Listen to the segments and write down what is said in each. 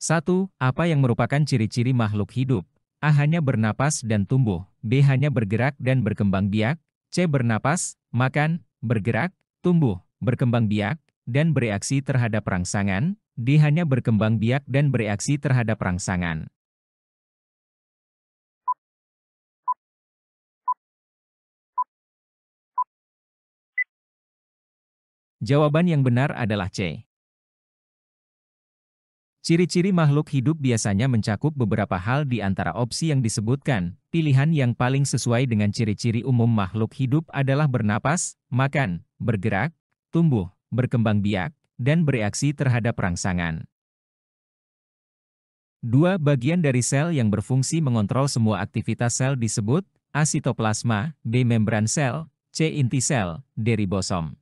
1. Apa yang merupakan ciri-ciri makhluk hidup? A. Hanya bernapas dan tumbuh. B. Hanya bergerak dan berkembang biak. C. Bernapas, makan, bergerak, tumbuh, berkembang biak, dan bereaksi terhadap rangsangan. D. Hanya berkembang biak dan bereaksi terhadap rangsangan. Jawaban yang benar adalah C. Ciri-ciri makhluk hidup biasanya mencakup beberapa hal di antara opsi yang disebutkan. Pilihan yang paling sesuai dengan ciri-ciri umum makhluk hidup adalah bernapas, makan, bergerak, tumbuh, berkembang biak, dan bereaksi terhadap rangsangan. 2. Bagian dari sel yang berfungsi mengontrol semua aktivitas sel disebut A. Sitoplasma, B. Membran sel, C. Inti sel, D. Ribosom.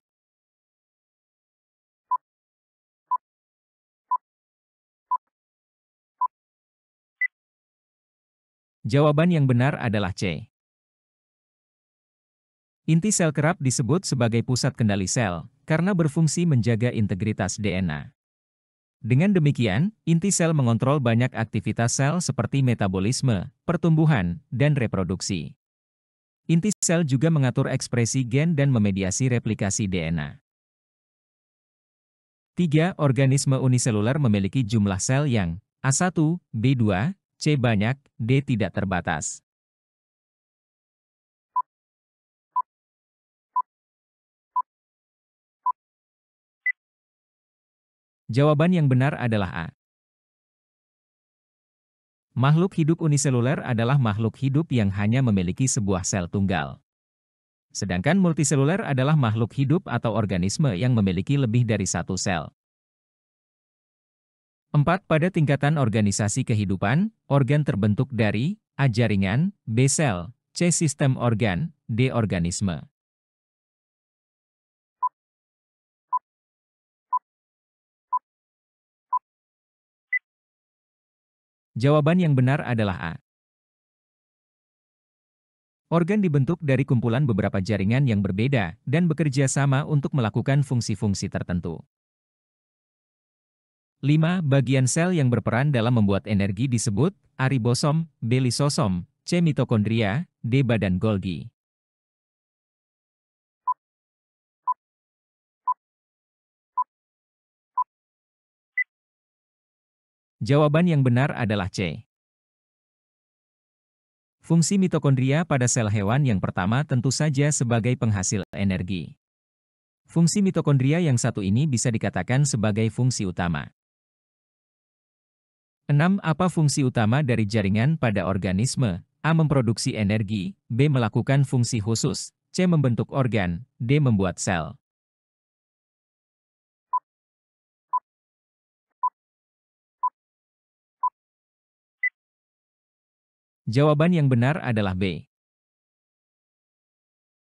Jawaban yang benar adalah C. Inti sel kerap disebut sebagai pusat kendali sel, karena berfungsi menjaga integritas DNA. Dengan demikian, inti sel mengontrol banyak aktivitas sel seperti metabolisme, pertumbuhan, dan reproduksi. Inti sel juga mengatur ekspresi gen dan memediasi replikasi DNA. 3. Organisme uniseluler memiliki jumlah sel yang A1, B2, C banyak, D tidak terbatas. Jawaban yang benar adalah A. Makhluk hidup uniseluler adalah makhluk hidup yang hanya memiliki sebuah sel tunggal. Sedangkan multiseluler adalah makhluk hidup atau organisme yang memiliki lebih dari satu sel. 4. Pada tingkatan organisasi kehidupan, organ terbentuk dari A. Jaringan, B. Sel, C. Sistem organ, D. Organisme. Jawaban yang benar adalah A. Organ dibentuk dari kumpulan beberapa jaringan yang berbeda dan bekerja sama untuk melakukan fungsi-fungsi tertentu. 5. Bagian sel yang berperan dalam membuat energi disebut A. Ribosom, B. Lisosom, C. Mitokondria, D. Badan Golgi. Jawaban yang benar adalah C. Fungsi mitokondria pada sel hewan yang pertama tentu saja sebagai penghasil energi. Fungsi mitokondria yang satu ini bisa dikatakan sebagai fungsi utama. 6. Apa fungsi utama dari jaringan pada organisme? A. Memproduksi energi, B. Melakukan fungsi khusus, C. Membentuk organ, D. Membuat sel. Jawaban yang benar adalah B.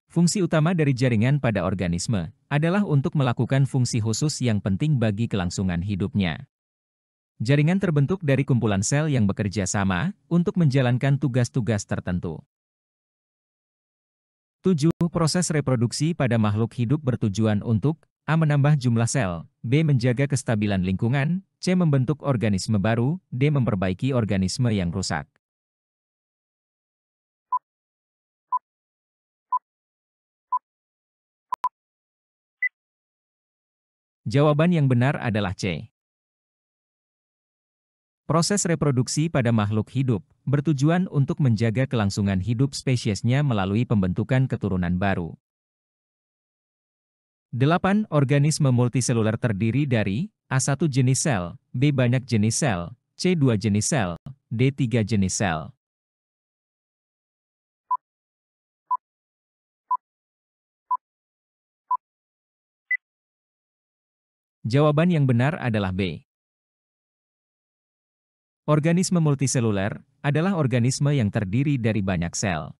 Fungsi utama dari jaringan pada organisme adalah untuk melakukan fungsi khusus yang penting bagi kelangsungan hidupnya. Jaringan terbentuk dari kumpulan sel yang bekerja sama untuk menjalankan tugas-tugas tertentu. 7. Proses reproduksi pada makhluk hidup bertujuan untuk A. Menambah jumlah sel, B. Menjaga kestabilan lingkungan, C. Membentuk organisme baru, D. Memperbaiki organisme yang rusak. Jawaban yang benar adalah C. Proses reproduksi pada makhluk hidup bertujuan untuk menjaga kelangsungan hidup spesiesnya melalui pembentukan keturunan baru. 8. Organisme multiseluler terdiri dari A1 jenis sel, B banyak jenis sel, C 2 jenis sel, D 3 jenis sel. Jawaban yang benar adalah B. Organisme multiseluler adalah organisme yang terdiri dari banyak sel.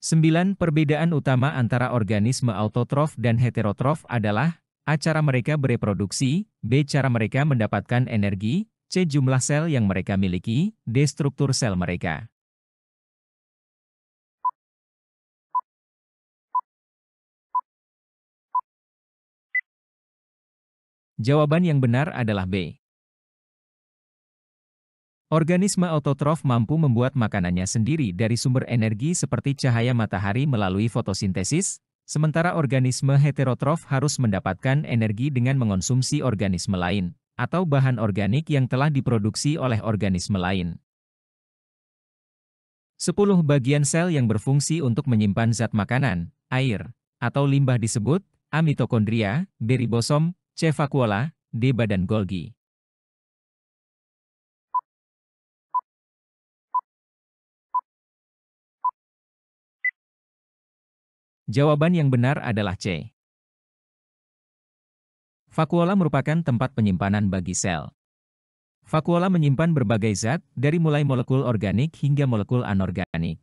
9. Perbedaan utama antara organisme autotrof dan heterotrof adalah A. Cara mereka bereproduksi, B. Cara mereka mendapatkan energi, C. Jumlah sel yang mereka miliki, D. Struktur sel mereka. Jawaban yang benar adalah B. Organisme autotrof mampu membuat makanannya sendiri dari sumber energi seperti cahaya matahari melalui fotosintesis, sementara organisme heterotrof harus mendapatkan energi dengan mengonsumsi organisme lain, atau bahan organik yang telah diproduksi oleh organisme lain. 10 bagian sel yang berfungsi untuk menyimpan zat makanan, air, atau limbah disebut A. Mitokondria, B. Ribosom, C. Vakuola, D. Badan Golgi. Jawaban yang benar adalah C. Vakuola merupakan tempat penyimpanan bagi sel. Vakuola menyimpan berbagai zat, dari mulai molekul organik hingga molekul anorganik.